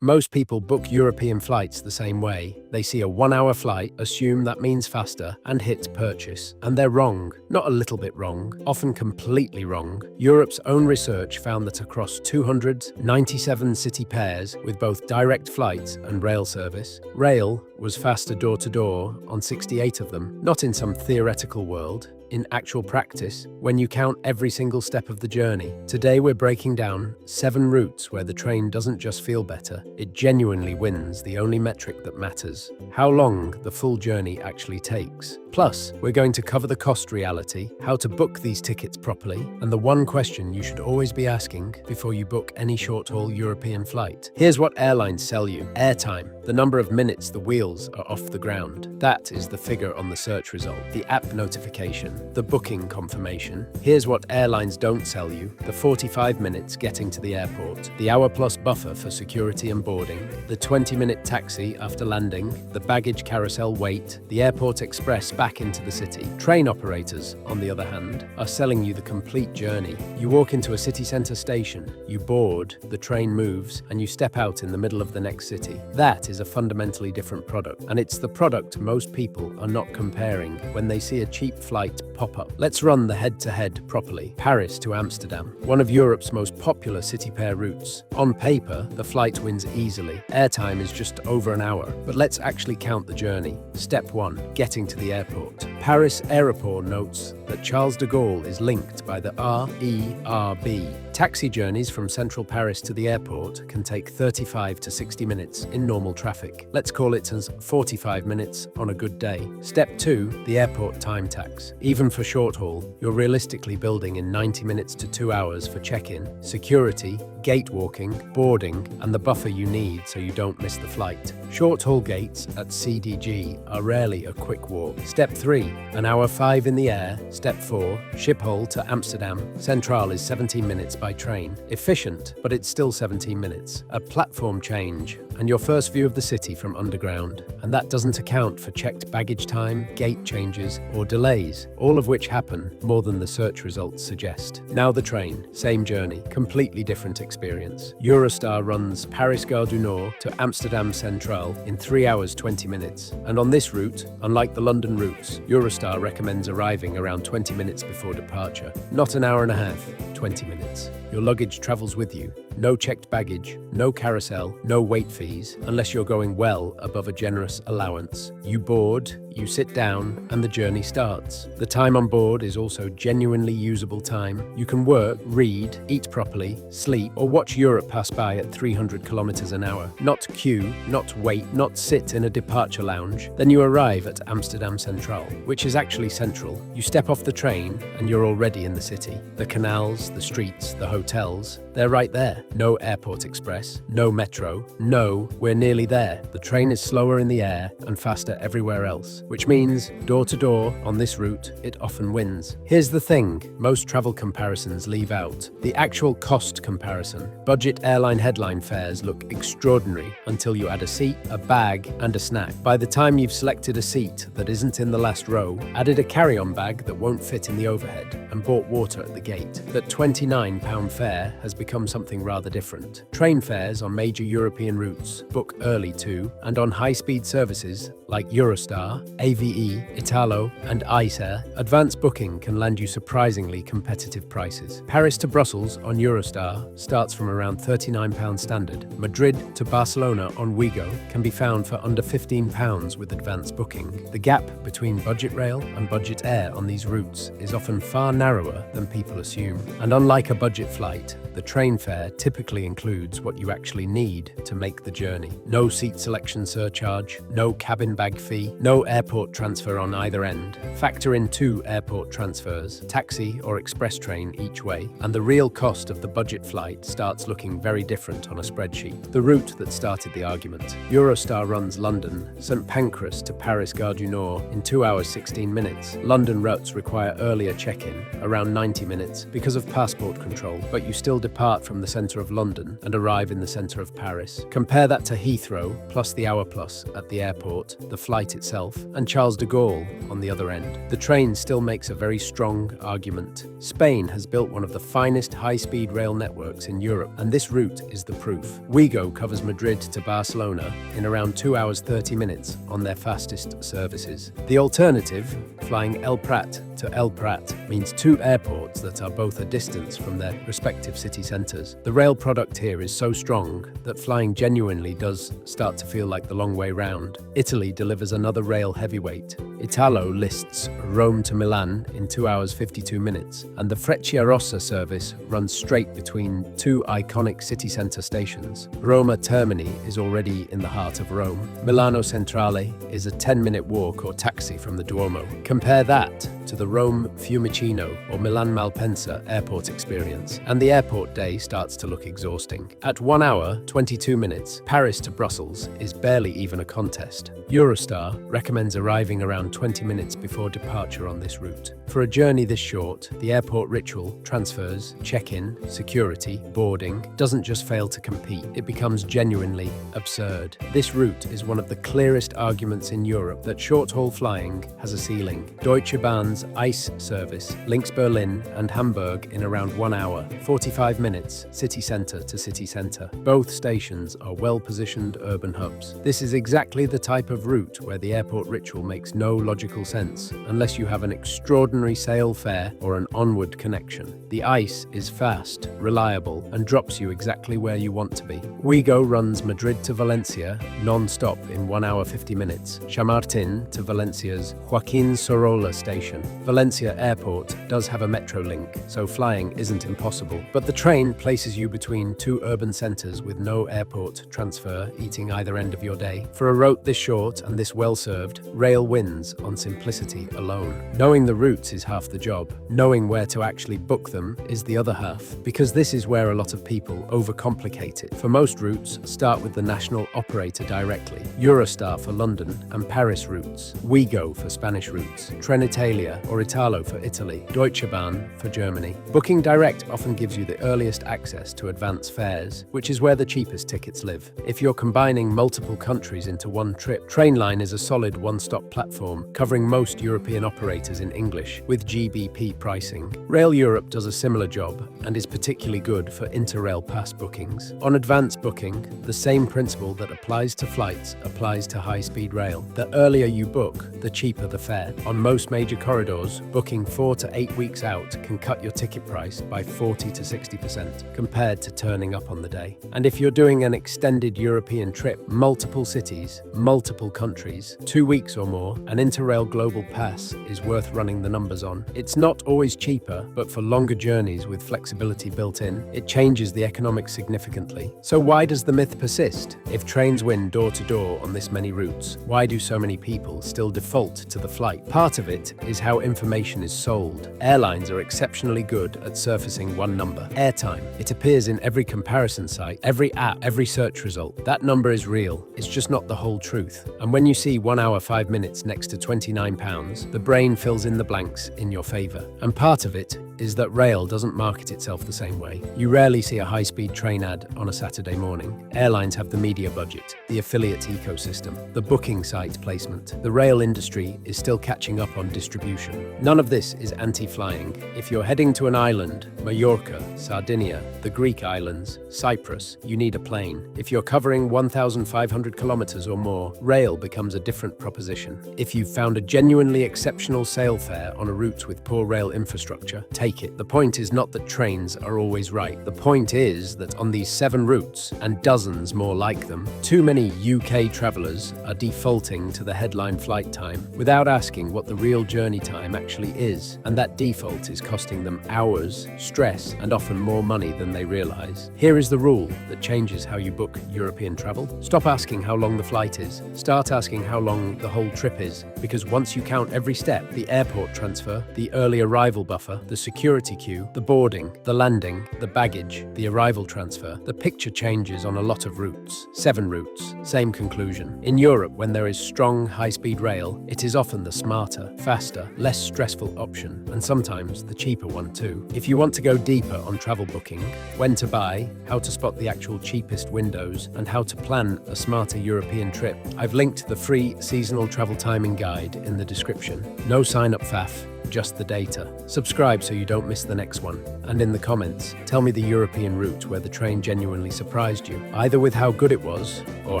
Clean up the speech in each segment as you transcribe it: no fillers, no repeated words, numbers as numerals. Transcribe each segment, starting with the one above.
Most people book European flights the same way. They see a 1-hour flight, assume that means faster, and hit purchase. And they're wrong. Not a little bit wrong, often completely wrong. Europe's own research found that across 297 city pairs with both direct flights and rail service, rail was faster door-to-door on 68 of them. Not in some theoretical world, in actual practice, when you count every single step of the journey. Today we're breaking down 7 routes where the train doesn't just feel better, it genuinely wins the only metric that matters: how long the full journey actually takes. Plus, we're going to cover the cost reality, how to book these tickets properly, and the one question you should always be asking before you book any short-haul European flight. Here's what airlines sell you: airtime, the number of minutes the wheels are off the ground. That is the figure on the search result. The app notification, the booking confirmation. Here's what airlines don't sell you: the 45 minutes getting to the airport, the hour-plus buffer for security and boarding, the 20-minute taxi after landing, the baggage carousel wait, the airport express back into the city. Train operators, on the other hand, are selling you the complete journey. You walk into a city centre station, you board, the train moves, and you step out in the middle of the next city. That is a fundamentally different product, and it's the product most people are not comparing when they see a cheap flight pop up. Let's run the head-to-head properly. Paris to Amsterdam, one of Europe's most popular city pair routes. On paper, the flight wins easily. Airtime is just over an hour, but let's actually count the journey. Step 1, getting to the airport. Paris Aéroport notes that Charles de Gaulle is linked by the RERB. Taxi journeys from central Paris to the airport can take 35 to 60 minutes in normal traffic. Let's call it as 45 minutes on a good day. Step 2, the airport time tax. Even for short haul, you're realistically building in 90 minutes to 2 hours for check-in, security, gate walking, boarding, and the buffer you need so you don't miss the flight. Short-haul gates at CDG are rarely a quick walk. Step 3, an hour 5 in the air. Step 4, Schiphol to Amsterdam. Central is 17 minutes by train. Efficient, but it's still 17 minutes. A platform change, and your first view of the city from underground. And that doesn't account for checked baggage time, gate changes, or delays, all of which happen more than the search results suggest. Now the train, same journey, completely different experience. Eurostar runs Paris Gare du Nord to Amsterdam Central in 3 hours 20 minutes. And on this route, unlike the London routes, Eurostar recommends arriving around 20 minutes before departure. Not an hour and a half, 20 minutes. Your luggage travels with you. No checked baggage, no carousel, no wait fees, unless you're going well above a generous allowance. You board, you sit down, and the journey starts. The time on board is also genuinely usable time. You can work, read, eat properly, sleep, or watch Europe pass by at 300 kilometers an hour. Not queue, not wait, not sit in a departure lounge. Then you arrive at Amsterdam Central, which is actually central. You step off the train, and you're already in the city. The canals, the streets, the hotels, they're right there. No airport express, no metro, no, we're nearly there. The train is slower in the air and faster everywhere else, which means door to door on this route, it often wins. Here's the thing, most travel comparisons leave out the actual cost comparison. Budget airline headline fares look extraordinary until you add a seat, a bag, and a snack. By the time you've selected a seat that isn't in the last row, added a carry-on bag that won't fit in the overhead, and bought water at the gate, that £29 fare has become something rather different. Train fares on major European routes book early too, and on high-speed services like Eurostar, AVE, Italo, and ICER, advanced booking can land you surprisingly competitive prices. Paris to Brussels on Eurostar starts from around £39 standard. Madrid to Barcelona on Ouigo can be found for under £15 with advanced booking. The gap between budget rail and budget air on these routes is often far narrower than people assume. And unlike a budget flight, the train fare typically includes what you actually need to make the journey. No seat selection surcharge, no cabin bag fee, no airport transfer on either end. Factor in 2 airport transfers, taxi or express train each way, and the real cost of the budget flight starts looking very different on a spreadsheet. The route that started the argument. Eurostar runs London, St Pancras to Paris Gare du Nord in 2 hours 16 minutes. London routes require earlier check-in, around 90 minutes, because of passport control, but you still depart from the centre center of London and arrive in the center of Paris. Compare that to Heathrow, plus the hour plus at the airport, the flight itself, and Charles de Gaulle on the other end. The train still makes a very strong argument. Spain has built one of the finest high-speed rail networks in Europe, and this route is the proof. Ouigo covers Madrid to Barcelona in around 2 hours 30 minutes on their fastest services. The alternative, flying El Prat to El Prat, means two airports that are both a distance from their respective city centres. The rail product here is so strong that flying genuinely does start to feel like the long way round. Italy delivers another rail heavyweight. Italo lists Rome to Milan in 2 hours 52 minutes, and the Frecciarossa service runs straight between two iconic city centre stations. Roma Termini is already in the heart of Rome. Milano Centrale is a 10-minute walk or taxi from the Duomo. Compare that to the Rome Fiumicino or Milan Malpensa airport experience, and the airport day starts to look exhausting. At 1 hour 22 minutes, Paris to Brussels is barely even a contest. Eurostar recommends arriving around 20 minutes before departure on this route. For a journey this short, the airport ritual, transfers, check-in, security, boarding, doesn't just fail to compete, it becomes genuinely absurd. This route is one of the clearest arguments in Europe that short-haul flying has a ceiling. Deutsche Bahn's ICE service links Berlin and Hamburg in around 1 hour, 45 minutes, city centre to city centre. Both stations are well-positioned urban hubs. This is exactly the type of route where the airport ritual makes no logical sense, unless you have an extraordinary sale fare or an onward connection. The ICE is fast, reliable, and drops you exactly where you want to be. Ouigo runs Madrid to Valencia non-stop in 1 hour 50 minutes, Chamartin to Valencia's Joaquin Sorolla station. Valencia Airport does have a metro link, so flying isn't impossible, but the train places you between two urban centres with no airport transfer eating either end of your day. For a route this short and this well-served, rail wins on simplicity alone. Knowing the routes is half the job. Knowing where to actually book them is the other half, because this is where a lot of people overcomplicate it. For most routes, start with the national operator directly. Eurostar for London and Paris routes, Ouigo for Spanish routes, Trenitalia or Italo for Italy, Deutsche Bahn for Germany. Booking direct often gives you the earliest access to advance fares, which is where the cheapest tickets live. If you're combining multiple countries into one trip, Trainline is a solid one-stop platform covering most European operators in English with GBP pricing. Rail Europe does a similar job and is particularly good for Interrail pass bookings. On advance booking, the same principle that applies to flights applies to high-speed rail. The earlier you book, the cheaper the fare. On most major corridors, booking 4 to 8 weeks out can cut your ticket price by 40 to 60% compared to turning up on the day. And if you're doing an extended European trip, multiple cities, multiple countries, 2 weeks or more, an Interrail Global Pass is worth running the numbers on. It's not always cheaper, but for longer journeys with flexibility built in, it changes the economics significantly. So why does the myth persist? If trains win door to door on this many routes, why do so many people still default to the flight? Part of it is how information is sold. Airlines are exceptionally good at surfacing one number: airtime. It appears in every comparison site, every app, every search result. That number is real. It's just not the whole truth. And when you see 1 hour 5 minutes next to £29, the brain fills in the blanks in your favour. And part of it is that rail doesn't market itself the same way. You rarely see a high-speed train ad on a Saturday morning. Airlines have the media budget, the affiliate ecosystem, the booking site placement. The rail industry is still catching up on distribution. None of this is anti-flying. If you're heading to an island, Mallorca, Sardinia, the Greek islands, Cyprus, you need a plane. If you're covering 1,500 kilometers or more, rail becomes a different proposition. If you've found a genuinely exceptional sail fare on a route with poor rail infrastructure, take it. The point is not that trains are always right. The point is that on these 7 routes, and dozens more like them, too many UK travellers are defaulting to the headline flight time without asking what the real journey time actually is. And that default is costing them hours, stress, and often more money than they realise. Here is the rule that changes how you book European travel. Stop asking how long the flight is. Start asking how long the whole trip is. Because once you count every step, the airport transfer, the early arrival buffer, the security queue, the boarding, the landing, the baggage, the arrival transfer, the picture changes on a lot of routes. 7 routes, Same conclusion. In Europe, when there is strong, high-speed rail, it is often the smarter, faster, less stressful option, and sometimes the cheaper one too. If you want to go deeper on travel booking, when to buy, how to spot the actual cheapest windows, and how to plan a smarter European trip, I've linked the free seasonal travel timing guide in the description. No sign-up faff, just the data. Subscribe so you don't miss the next one. And in the comments, tell me the European route where the train genuinely surprised you, either with how good it was or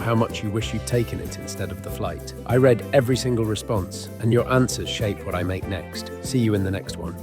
how much you wish you'd taken it instead of the flight. I read every single response, and your answers shape what I make next. See you in the next one.